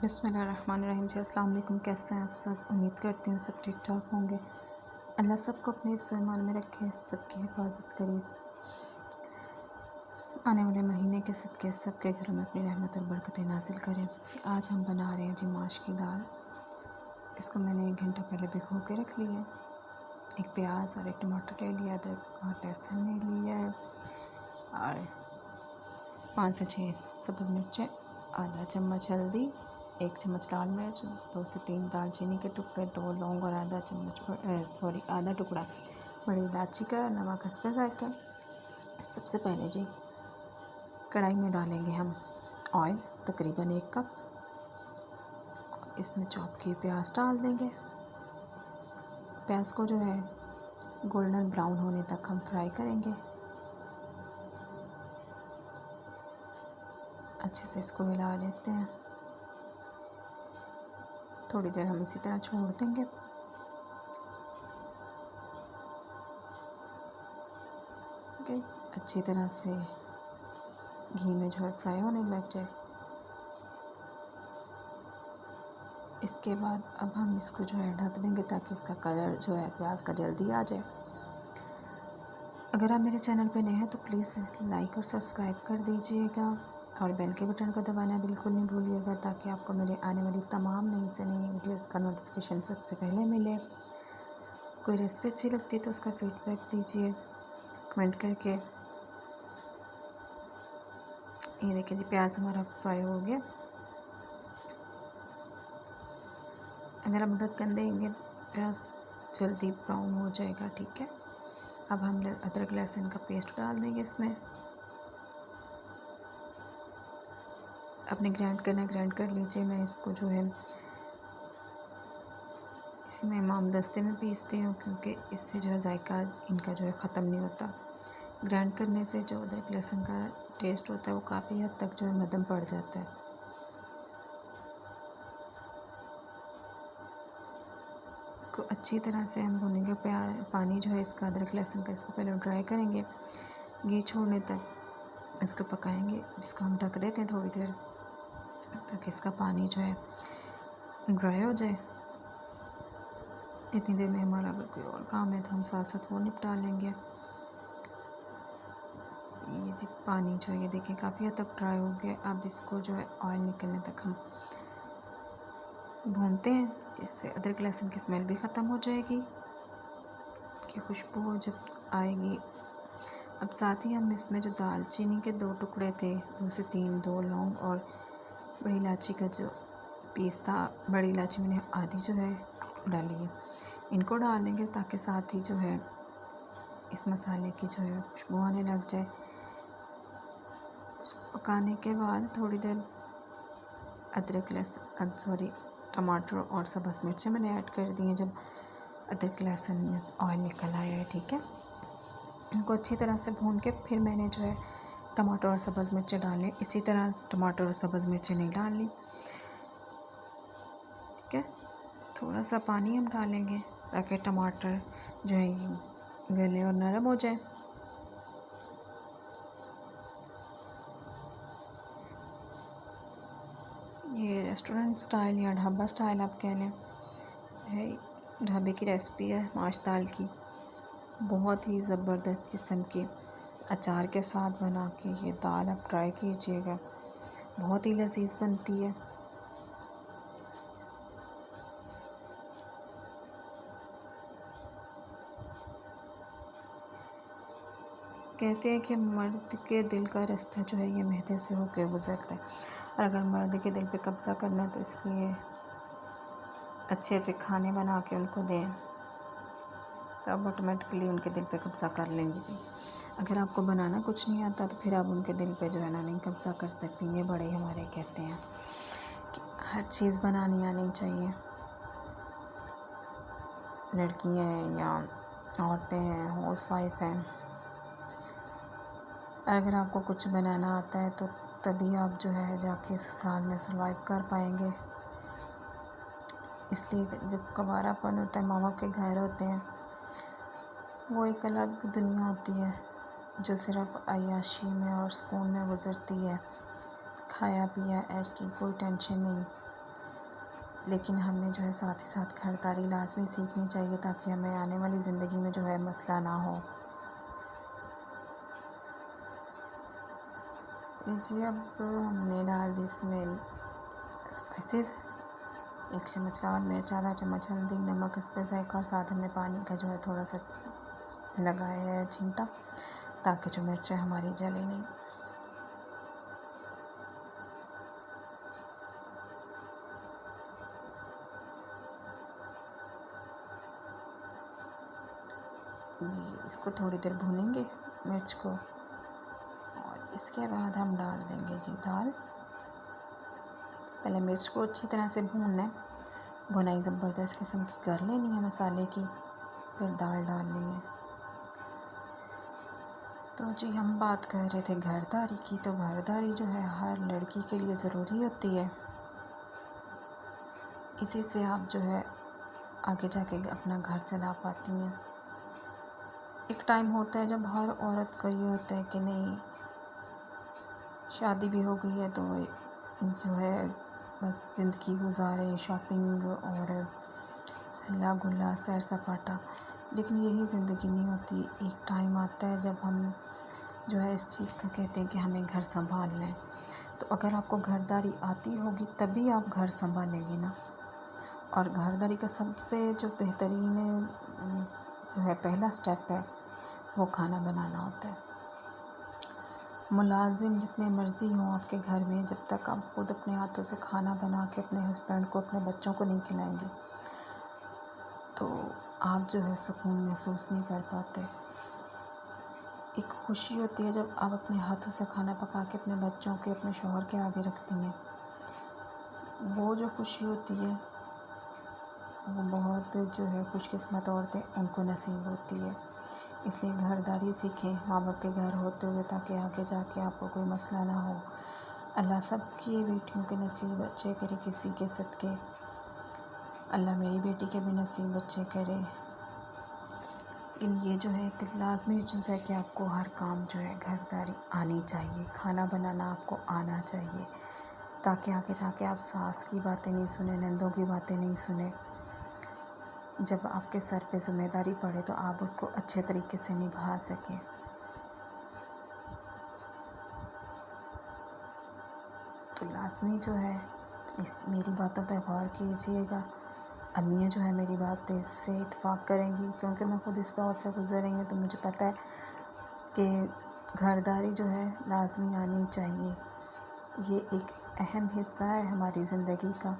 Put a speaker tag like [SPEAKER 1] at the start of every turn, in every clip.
[SPEAKER 1] बिस्मिल्लाहिर्रहमानिर्रहीम जी, अस्सलाम वालेकुम। कैसे हैं आप सब? उम्मीद करती हूँ सब ठीक ठाक होंगे। अल्लाह सबको अपने हिफ्ज़ व ईमान में रखे, सबकी हिफाजत करे, आने वाले महीने के सदक़े सबके घरों में अपनी रहमत और बरकतें नाज़िल करें। आज हम बना रहे हैं जी माश की दाल। इसको मैंने 1 घंटा पहले भिगो के रख लिया है। एक प्याज और एक टमाटर ले लिया, अदरक और लहसुन ले लिया है, और 5 से 6 सब्ज़ मिर्चें, आधा चम्मच हल्दी, 1 चम्मच लाल मिर्च, 2 से 3 दालचीनी के टुकड़े, 2 लौंग और आधा टुकड़ा बड़ी इलायची का, नमक हस्बे ज़ायक़ा। सबसे पहले जी कढ़ाई में डालेंगे हम ऑयल, तकरीबन 1 कप। इसमें चॉप किए प्याज डाल देंगे। प्याज को जो है गोल्डन ब्राउन होने तक हम फ्राई करेंगे। अच्छे से इसको हिला लेते हैं। थोड़ी देर हम इसी तरह छोड़ देंगे। ओके, अच्छी तरह से घी में जो है फ्राई होने लग जाए। इसके बाद अब हम इसको जो है ढक देंगे ताकि इसका कलर जो है प्याज का जल्दी आ जाए। अगर आप मेरे चैनल पे नए हैं तो प्लीज़ लाइक और सब्सक्राइब कर दीजिएगा, और बेल के बटन को दबाना बिल्कुल नहीं भूलिएगा, ताकि आपको मेरे आने वाली तमाम नई से नई वीडियोज़ का नोटिफिकेशन सबसे पहले मिले। कोई रेसिपी अच्छी लगती है तो उसका फीडबैक दीजिए कमेंट करके। ये देखिए जी, प्याज हमारा फ्राई हो गया। अगर हम ढक्कन देंगे प्याज जल्दी ब्राउन हो जाएगा, ठीक है। अब हम अदरक लहसुन का पेस्ट डाल देंगे इसमें। अपने ग्राइंड करना ग्राइंड कर लीजिए। मैं इसको जो है इसी में इमामदस्ते में पीसती हूँ, क्योंकि इससे जो है जायका इनका जो है ख़त्म नहीं होता। ग्राइंड करने से जो अदरक लहसुन का टेस्ट होता है वो काफ़ी हद तक जो है मदम पड़ जाता है। को अच्छी तरह से हम भूनेंगे। पानी जो है इसका अदरक लहसुन का, इसको पहले ड्राई करेंगे, घी छोड़ने तक इसको पकाएंगे। इसको हम ढक देते हैं थोड़ी देर ताकि इसका पानी जो है ड्राई हो जाए। इतनी देर में हमारा अगर कोई और काम है तो हम साथ साथ वो निपटा लेंगे। ये जी पानी जो है ये देखिए काफ़ी हद तक ड्राई हो गया। अब इसको जो है ऑयल निकलने तक हम भूनते हैं। इससे अदरक लहसुन की स्मेल भी ख़त्म हो जाएगी, कि खुशबू जब आएगी। अब साथ ही हम इसमें जो दालचीनी के 2 टुकड़े थे, 2 से 3, 2 लौंग और बड़ी इलायची का जो पीस था, बड़ी इलायची मैंने आधी जो है डाली है, इनको डालेंगे ताकि साथ ही जो है इस मसाले की जो है खुशबू आने लग जाए। उसको पकाने के बाद थोड़ी देर टमाटर और सब्ज़ मिर्चें मैंने ऐड कर दी हैं जब अदरक लहसुन में ऑयल निकल आया है, ठीक है। इनको अच्छी तरह से भून के फिर मैंने जो है टमाटर और सब्ज़ मिर्चें डालें। इसी तरह टमाटर और सब्ज़ मिर्चें नहीं डालनी, ठीक है। थोड़ा सा पानी हम डालेंगे ताकि टमाटर जो है ये गले और नरम हो जाए। ये रेस्टोरेंट स्टाइल या ढाबा स्टाइल आप कह लें, है ढाबे की रेसिपी है माश दाल की। बहुत ही ज़बरदस्त किस्म की अचार के साथ बना के ये दाल आप ट्राई कीजिएगा, बहुत ही लजीज बनती है। कहते हैं कि मर्द के दिल का रास्ता जो है ये मैदे से होकर गुजरता है, और अगर मर्द के दिल पे कब्ज़ा करना है तो इसलिए अच्छे अच्छे खाने बना के उनको दें, तो आप ऑटोमेटिकली उनके दिल पे कब्ज़ा कर लेंगी जी। अगर आपको बनाना कुछ नहीं आता तो फिर आप उनके दिल पे जो है ना नहीं कब्ज़ा कर सकती। ये बड़े हमारे कहते हैं कि हर चीज़ बनानी आनी चाहिए। लड़कियाँ हैं या औरतें हैं, हाउसवाइफ हैं, अगर आपको कुछ बनाना आता है तो तभी आप जो है जाके ससुराल में सर्वाइव कर पाएंगे। इसलिए जब कबारापन होता है, माँ बाप के घर होते हैं, वो एक अलग दुनिया होती है जो सिर्फ अय्याशी में और सुकून में गुजरती है। खाया पिया ऐश की कोई टेंशन नहीं। लेकिन हमें जो है साथ ही साथ खरीदारी लाजमी सीखनी चाहिए ताकि हमें आने वाली ज़िंदगी में जो है मसला ना हो। जी अब हमने डाल दी इसमें स्पाइसेस, 1 चम्मच लाल मिर्च, आधा चम्मच हल्दी, नमक, स्पाइस और साथ हमने पानी का जो है थोड़ा सा लगाया है छींटा ताकि जो मिर्च है हमारी जले नहीं। जी इसको थोड़ी देर भूनेंगे मिर्च को, और इसके बाद हम डाल देंगे जी दाल। पहले मिर्च को अच्छी तरह से भूनना है, भुनाई ज़बरदस्त किस्म की कर लेनी है मसाले की, फिर दाल डालनी है। तो जी हम बात कर रहे थे घरदारी की, तो घरदारी जो है हर लड़की के लिए ज़रूरी होती है। इसी से आप जो है आगे जाके अपना घर चला पाती हैं। एक टाइम होता है जब हर औरत को ये होता है कि नहीं, शादी भी हो गई है तो जो है बस ज़िंदगी गुजारे, शॉपिंग और हल्ला गुल्ला सैर सपाटा, लेकिन यही ज़िंदगी नहीं होती। एक टाइम आता है जब हम जो है इस चीज़ का कहते हैं कि हमें घर संभाल लें। तो अगर आपको घरदारी आती होगी तभी आप घर संभालेंगे ना। और घरदारी का सबसे जो बेहतरीन जो है पहला स्टेप है वो खाना बनाना होता है। मुलाजिम जितने मर्ज़ी हों आपके घर में, जब तक आप खुद अपने हाथों से खाना बना के अपने हस्बैंड को, अपने बच्चों को नहीं खिलाएंगे तो आप जो है सुकून महसूस नहीं कर पाते। एक खुशी होती है जब आप अपने हाथों से खाना पका के अपने बच्चों के, अपने शौहर के आगे रखती हैं। वो जो खुशी होती है वो बहुत जो है खुशकिस्मत औरतें उनको नसीब होती है। इसलिए घरदारी सीखें माँ बाप के घर होते हुए, ताकि आगे जाके आपको कोई मसला ना हो। अल्लाह सबकी बेटियों के नसीब अच्छे करे, किसी के सदके अल्लाह मेरी बेटी के भी नसीब अच्छे करे। लेकिन ये जो है एक लाजमी चीज़ है कि आपको हर काम जो है घरदारी आनी चाहिए, खाना बनाना आपको आना चाहिए, ताकि आगे जाके आप सास की बातें नहीं सुने, नंदों की बातें नहीं सुने। जब आपके सर पे ज़िम्मेदारी पड़े तो आप उसको अच्छे तरीके से निभा सकें। तो लाज़मी जो है इस मेरी बातों पे गौर कीजिएगा। अम्मियाँ जो है मेरी बात से इत्तेफाक करेंगी, क्योंकि मैं खुद इस दौर से गुज़र रही हूँ, तो मुझे पता है कि घरदारी जो है लाज़मी आनी चाहिए। ये एक अहम हिस्सा है हमारी ज़िंदगी का।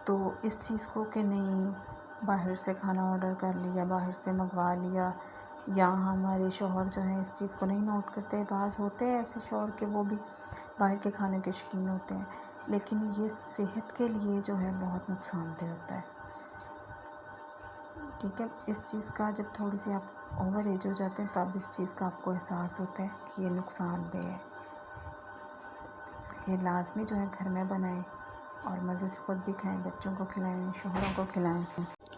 [SPEAKER 1] तो इस चीज़ को कि नहीं बाहर से खाना ऑर्डर कर लिया, बाहर से मंगवा लिया, या हमारे शौहर जो हैं इस चीज़ को नहीं नोट करते। बाज़ होते हैं ऐसे शौहर के वो भी बाहर के खाने के शौकीन होते हैं, लेकिन ये सेहत के लिए जो है बहुत नुकसानदेह होता है। ठीक है, इस चीज़ का जब थोड़ी सी आप ओवर एज हो जाते हैं तब इस चीज़ का आपको एहसास होता है कि ये नुकसानदेह है। इसलिए लाजमी जो है घर में बनाएं और मज़े से ख़ुद भी खाएं, बच्चों को खिलाएं, शौहरों को खिलाएं।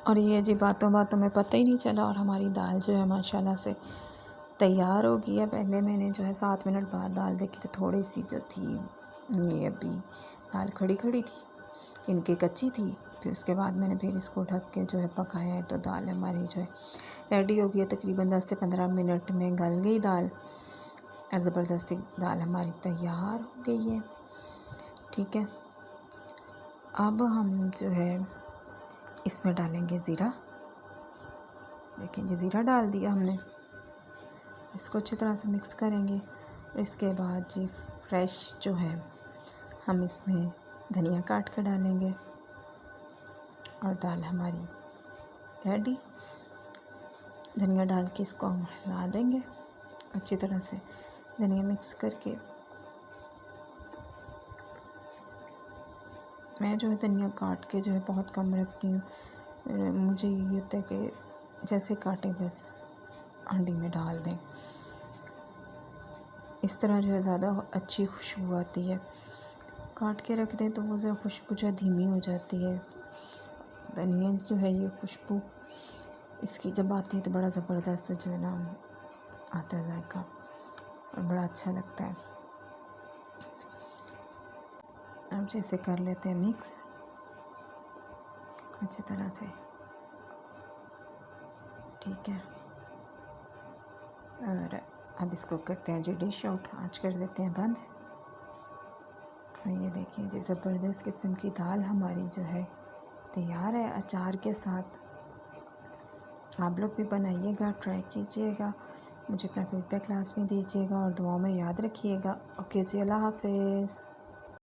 [SPEAKER 1] और ये जी बातों बातों में पता ही नहीं चला, और हमारी दाल जो है माशाल्लाह से तैयार हो गई है। पहले मैंने जो है 7 मिनट बाद दाल देखी तो थोड़ी सी जो थी, ये अभी दाल खड़ी खड़ी थी, इनकी कच्ची थी। फिर उसके बाद मैंने फिर इसको ढक के जो है पकाया है, तो दाल हमारी जो है रेडी हो गई है। तकरीबन 10 से 15 मिनट में गल गई दाल, और ज़बरदस्ती दाल हमारी तैयार हो गई है। ठीक है, अब हम जो है इसमें डालेंगे ज़ीरा। देखिए जी ज़ीरा डाल दिया हमने, इसको अच्छी तरह से मिक्स करेंगे। इसके बाद जी फ्रेश जो है हम इसमें धनिया काट के डालेंगे, और दाल हमारी रेडी। धनिया डाल के इसको हम हिला देंगे अच्छी तरह से, धनिया मिक्स करके। मैं जो है धनिया काट के जो है बहुत कम रखती हूँ। मुझे ये होता है कि जैसे काटें बस हांडी में डाल दें, इस तरह जो है ज़्यादा अच्छी खुशबू आती है। काट के रख दें तो वो ज़रा खुशबू जो है धीमी हो जाती है। धनिया जो है ये खुशबू इसकी जब आती है तो बड़ा ज़बरदस्त जो है ना आता है जायका, और बड़ा अच्छा लगता है। अब जैसे कर लेते हैं मिक्स। अच्छी तरह से। ठीक है, और अब इसको करते हैं जी डिश आउट, आँच कर देते हैं बंद। और ये देखिए जी ज़बरदस्त किस्म की दाल हमारी जो है तैयार है अचार के साथ। आप लोग भी बनाइएगा, ट्राई कीजिएगा, मुझे अपना फीडबैक लाजमी दीजिएगा और दुआओं में याद रखिएगा। ओके जी, अल्लाह हाफ़िज़।